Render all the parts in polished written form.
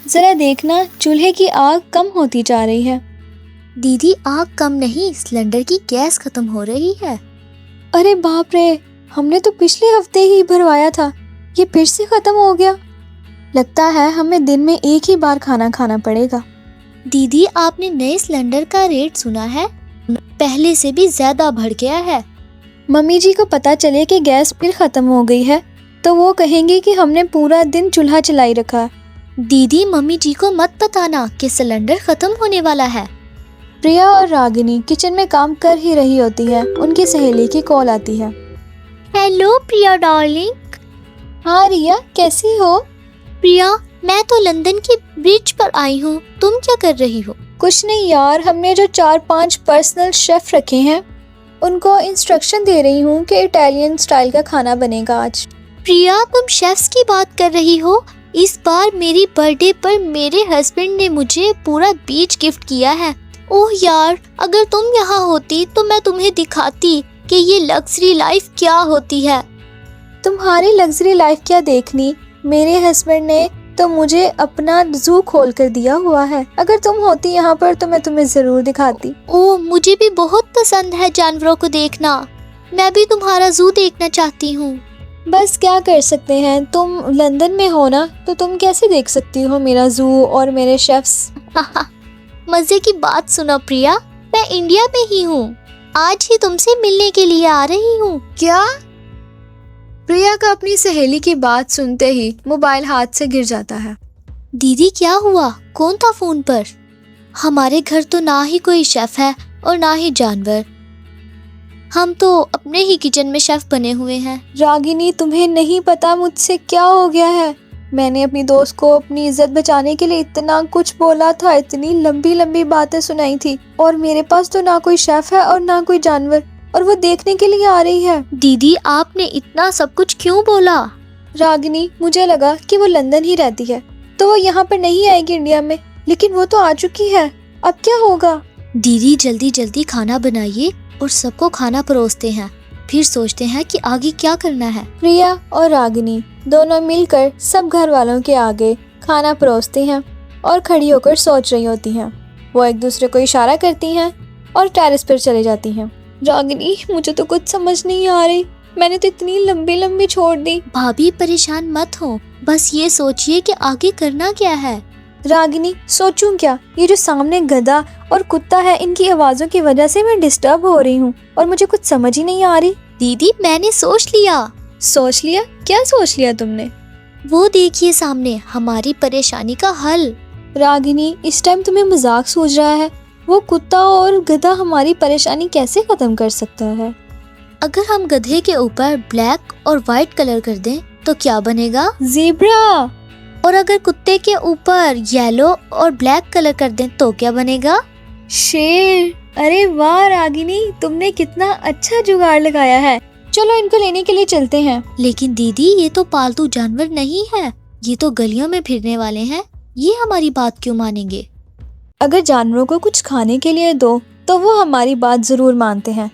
जरा देखना, चूल्हे की आग कम होती जा रही है। दीदी आग कम नहीं, सिलेंडर की गैस खत्म हो रही है। अरे बाप रे, हमने तो पिछले हफ्ते ही भरवाया था, ये फिर से खत्म हो गया। लगता है हमें दिन में एक ही बार खाना खाना पड़ेगा। दीदी आपने नए सिलेंडर का रेट सुना है? पहले से भी ज्यादा बढ़ गया है। मम्मी जी को पता चले कि गैस फिर खत्म हो गई है तो वो कहेंगे कि हमने पूरा दिन चूल्हा चलाई रखा। दीदी मम्मी जी को मत बताना कि सिलेंडर खत्म होने वाला है। प्रिया और रागिनी किचन में काम कर ही रही होती है, उनकी सहेली की कॉल आती है। हेलो प्रिया डार्लिंग। हाँ रिया, कैसी हो? प्रिया मैं तो लंदन की ब्रिज पर आई हूँ, तुम क्या कर रही हो? कुछ नहीं यार, हमने जो 4-5 पर्सनल शेफ रखे हैं उनको इंस्ट्रक्शन दे रही हूँ कि इटालियन स्टाइल का खाना बनेगा आज। प्रिया तुम शेफ्स की बात कर रही हो? इस बार मेरी बर्थडे पर मेरे हस्बैंड ने मुझे पूरा बीच गिफ्ट किया है। ओह यार, अगर तुम यहाँ होती तो मैं तुम्हें दिखाती कि ये लग्जरी लाइफ क्या होती है। तुम्हारी लग्जरी लाइफ क्या देखनी, मेरे हस्बैंड ने तो मुझे अपना जू खोल कर दिया हुआ है। अगर तुम होती यहाँ पर तो मैं तुम्हें जरूर दिखाती। ओह मुझे भी बहुत पसंद है जानवरों को देखना, मैं भी तुम्हारा जू देखना चाहती हूँ। बस क्या कर सकते हैं, तुम लंदन में हो ना, तो तुम कैसे देख सकती हो मेरा जू और मेरे शेफ्स। मजे की बात सुनो प्रिया, मैं इंडिया में ही हूँ, आज ही तुमसे मिलने के लिए आ रही हूँ। क्या? प्रिया का अपनी सहेली की बात सुनते ही मोबाइल हाथ से गिर जाता है। दीदी क्या हुआ, कौन था फोन पर? हमारे घर तो ना ही कोई शेफ है और ना ही जानवर, हम तो अपने ही किचन में शेफ बने हुए हैं। रागिनी तुम्हें नहीं पता मुझसे क्या हो गया है। मैंने अपनी दोस्त को अपनी इज्जत बचाने के लिए इतना कुछ बोला था, इतनी लंबी लंबी बातें सुनाई थी, और मेरे पास तो ना कोई शेफ है और ना कोई जानवर, और वो देखने के लिए आ रही है। दीदी आपने इतना सब कुछ क्यों बोला? रागिनी मुझे लगा कि वो लंदन ही रहती है तो वो यहाँ पर नहीं आएगी इंडिया में, लेकिन वो तो आ चुकी है, अब क्या होगा? दीदी जल्दी जल्दी खाना बनाइए और सबको खाना परोसते हैं, फिर सोचते हैं कि आगे क्या करना है। प्रिया और रागिनी दोनों मिलकर सब घर वालों के आगे खाना परोसती हैं और खड़ी होकर सोच रही होती हैं। वो एक दूसरे को इशारा करती हैं और टेरेस पर चली जाती हैं। रागिनी मुझे तो कुछ समझ नहीं आ रही, मैंने तो इतनी लंबी लंबी छोड़ दी। भाभी परेशान मत हो, बस ये सोचिए कि आगे करना क्या है। रागिनी सोचूं क्या, ये जो सामने गधा और कुत्ता है इनकी आवाजों की वजह से मैं डिस्टर्ब हो रही हूँ और मुझे कुछ समझ ही नहीं आ रही। दीदी मैंने सोच लिया। सोच लिया? क्या सोच लिया तुमने? वो देखिए सामने हमारी परेशानी का हल। रागिनी इस टाइम तुम्हें मजाक सूझ रहा है? वो कुत्ता और गधा हमारी परेशानी कैसे खत्म कर सकता है? अगर हम गधे के ऊपर ब्लैक और व्हाइट कलर कर दें तो क्या बनेगा? ज़ेब्रा। और अगर कुत्ते के ऊपर येलो और ब्लैक कलर कर दें तो क्या बनेगा? शेर। अरे वाह रागिनी, तुमने कितना अच्छा जुगाड़ लगाया है। चलो इनको लेने के लिए चलते हैं। लेकिन दीदी ये तो पालतू जानवर नहीं है, ये तो गलियों में फिरने वाले हैं, ये हमारी बात क्यों मानेंगे? अगर जानवरों को कुछ खाने के लिए दो तो वो हमारी बात जरूर मानते हैं।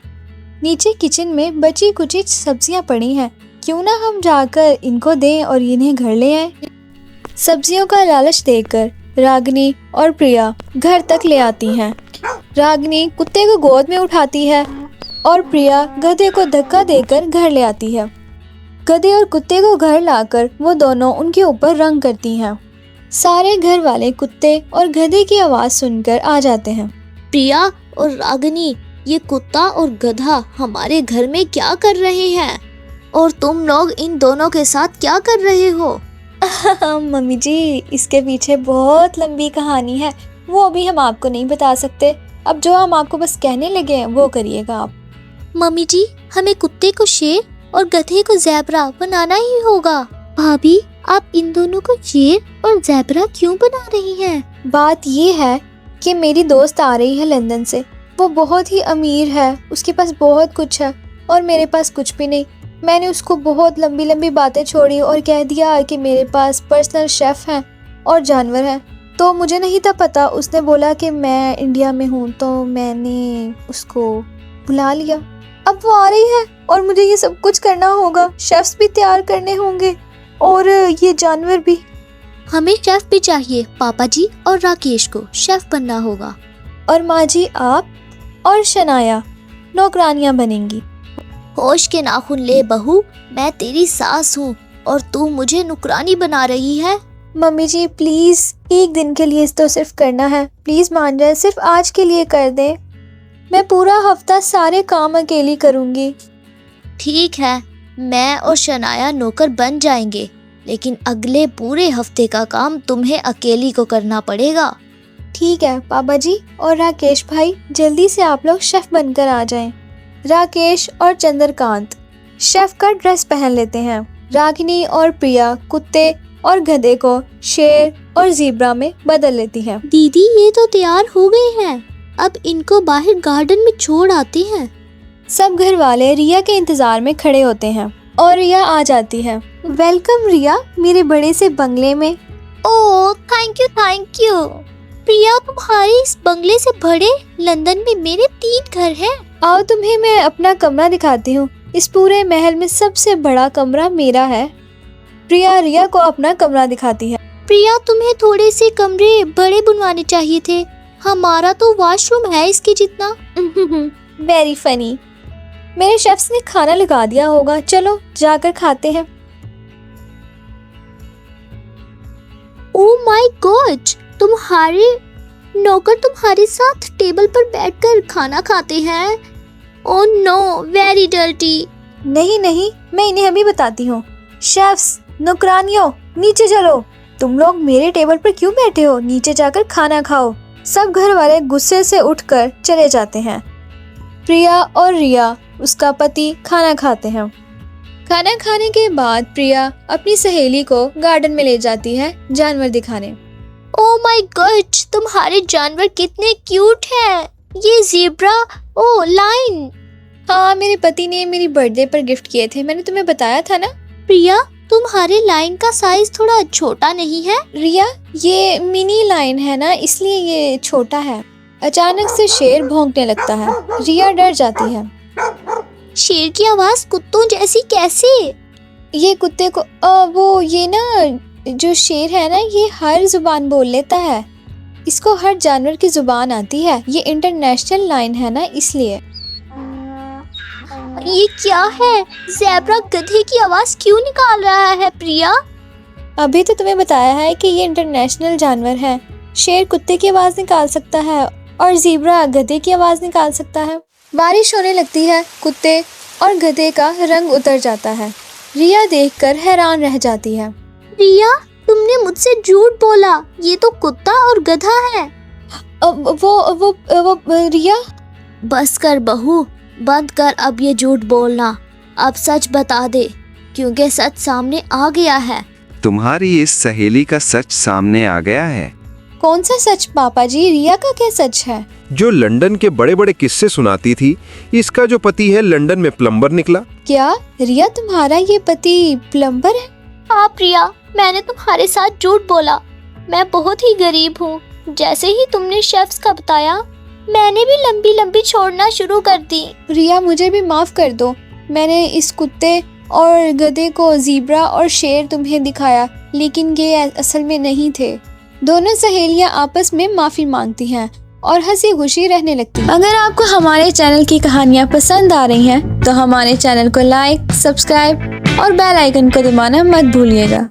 नीचे किचन में बची कुची सब्जियां पड़ी हैं, क्यों ना हम जाकर इनको दें और इन्हें घर ले आए। सब्जियों का लालच देकर रागिनी और प्रिया घर तक ले आती हैं। रागिनी कुत्ते को गोद में उठाती है और प्रिया गधे को धक्का देकर घर ले आती है। गधे और कुत्ते को घर लाकर वो दोनों उनके ऊपर रंग करती हैं। सारे घर वाले कुत्ते और गधे की आवाज सुनकर आ जाते हैं। प्रिया और रागिनी, ये कुत्ता और गधा हमारे घर में क्या कर रहे हैं और तुम लोग इन दोनों के साथ क्या कर रहे हो? मम्मी जी इसके पीछे बहुत लंबी कहानी है, वो अभी हम आपको नहीं बता सकते। अब जो हम आपको बस कहने लगे हैं वो करिएगा आप। मम्मी जी हमें कुत्ते को शेर और गधे को ज़ेब्रा बनाना ही होगा। भाभी आप इन दोनों को शेर और ज़ेब्रा क्यों बना रही हैं? बात ये है कि मेरी दोस्त आ रही है लंदन से, वो बहुत ही अमीर है, उसके पास बहुत कुछ है और मेरे पास कुछ भी नहीं। मैंने उसको बहुत लंबी लंबी बातें छोड़ी और कह दिया कि मेरे पास पर्सनल शेफ हैं और जानवर हैं, तो मुझे नहीं था पता। उसने बोला कि मैं इंडिया में हूँ तो मैंने उसको बुला लिया। अब वो आ रही है और मुझे ये सब कुछ करना होगा, शेफ्स भी तैयार करने होंगे और ये जानवर भी। हमें शेफ भी चाहिए। पापा जी और राकेश को शेफ बनना होगा। और माँ जी आप और शनाया नौकरानियाँ बनेंगी। होश के नाखून ले बहू, मैं तेरी सास हूँ और तू मुझे नुकरानी बना रही है। मम्मी जी प्लीज एक दिन के लिए तो सिर्फ करना है, प्लीज मान जाए, सिर्फ आज के लिए कर दें। मैं पूरा हफ्ता सारे काम अकेली करूँगी। ठीक है, मैं और शनाया नौकर बन जाएंगे, लेकिन अगले पूरे हफ्ते का काम तुम्हें अकेली को करना पड़ेगा। ठीक है पापा जी और राकेश भाई, जल्दी से आप लोग शेफ बनकर आ जाएं। राकेश और चंद्रकांत शेफ का ड्रेस पहन लेते हैं। रागिनी और प्रिया कुत्ते और गधे को शेर और ज़ीब्रा में बदल लेती हैं। दीदी ये तो तैयार हो गए हैं, अब इनको बाहर गार्डन में छोड़ आते हैं। सब घर वाले रिया के इंतजार में खड़े होते हैं और रिया आ जाती है। वेलकम रिया मेरे बड़े से बंगले में। Oh thank you. प्रिया तुम्हारे इस बंगले से बड़े लंदन में मेरे 3 घर हैं। आओ तुम्हें मैं अपना कमरा दिखाती हूँ। इस पूरे महल में सबसे बड़ा कमरा मेरा है। प्रिया रिया को अपना कमरा दिखाती है। प्रिया तुम्हें थोड़े से कमरे बड़े बनवाने चाहिए थे, हमारा तो वॉशरूम है इसके जितना। Very funny. मेरे शेफ्स ने खाना लगा दिया होगा, चलो जाकर खाते हैं। ओह माय गॉड, तुम्हारे नौकर तुम्हारे साथ टेबल पर बैठकर खाना खाते हैं। Oh no, very dirty. नहीं मैं इन्हें अभी बताती हूँ। शेफ्स नौकरानियों नीचे चलो। तुम लोग मेरे टेबल पर क्यों बैठे हो, नीचे जाकर खाना खाओ। सब घर वाले गुस्से से उठकर चले जाते हैं। प्रिया और रिया उसका पति खाना खाते हैं। खाना खाने के बाद प्रिया अपनी सहेली को गार्डन में ले जाती है जानवर दिखाने। ओह माय गॉड, तुम्हारे जानवर कितने क्यूट हैं। ये ज़ेब्रा, ओह लाइन। हाँ मेरे पति ने मेरी बर्थडे पर गिफ्ट किए थे, मैंने तुम्हें बताया था ना। प्रिया तुम्हारे लाइन का साइज थोड़ा छोटा नहीं है? रिया ये मिनी लाइन है ना, इसलिए ये छोटा है। अचानक से शेर भौंकने लगता है। रिया डर जाती है। शेर की आवाज कुत्तों जैसी कैसे? ये कुत्ते को वो ये ना जो शेर है ना, ये हर जुबान बोल लेता है। इसको हर जानवर की जुबान आती है। ये इंटरनेशनल लाइन है ना, इसलिए। ये क्या है? ज़ेब्रा गधे की आवाज क्यों निकाल रहा है प्रिया? अभी तो तुम्हें बताया है कि ये इंटरनेशनल जानवर है। शेर कुत्ते की आवाज निकाल सकता है और ज़ेब्रा गधे की आवाज निकाल सकता है। बारिश होने लगती है। कुत्ते और गधे का रंग उतर जाता है। रिया देखकर हैरान रह जाती है। रिया तुमने मुझसे झूठ बोला, ये तो कुत्ता और गधा है। वो रिया। बस कर बहू, बंद कर अब ये झूठ बोलना। अब सच बता दे, क्योंकि सच सामने आ गया है। तुम्हारी इस सहेली का सच सामने आ गया है। कौन सा सच पापा जी? रिया का क्या सच है? जो लंदन के बड़े बड़े किस्से सुनाती थी, इसका जो पति है लंदन में प्लम्बर निकला। क्या रिया तुम्हारा ये पति प्लम्बर है? हाँ प्रिया, मैंने तुम्हारे साथ झूठ बोला। मैं बहुत ही गरीब हूँ। जैसे ही तुमने शेफ्स का बताया, मैंने भी लंबी लंबी छोड़ना शुरू कर दी। रिया मुझे भी माफ कर दो। मैंने इस कुत्ते और गधे को ज़ेब्रा और शेर तुम्हें दिखाया, लेकिन ये असल में नहीं थे। दोनों सहेलियां आपस में माफी मांगती हैं और हंसी खुशी रहने लगती हैं। अगर आपको हमारे चैनल की कहानियाँ पसंद आ रही हैं तो हमारे चैनल को लाइक, सब्सक्राइब और बेल आइकन को दबाना मत भूलिएगा।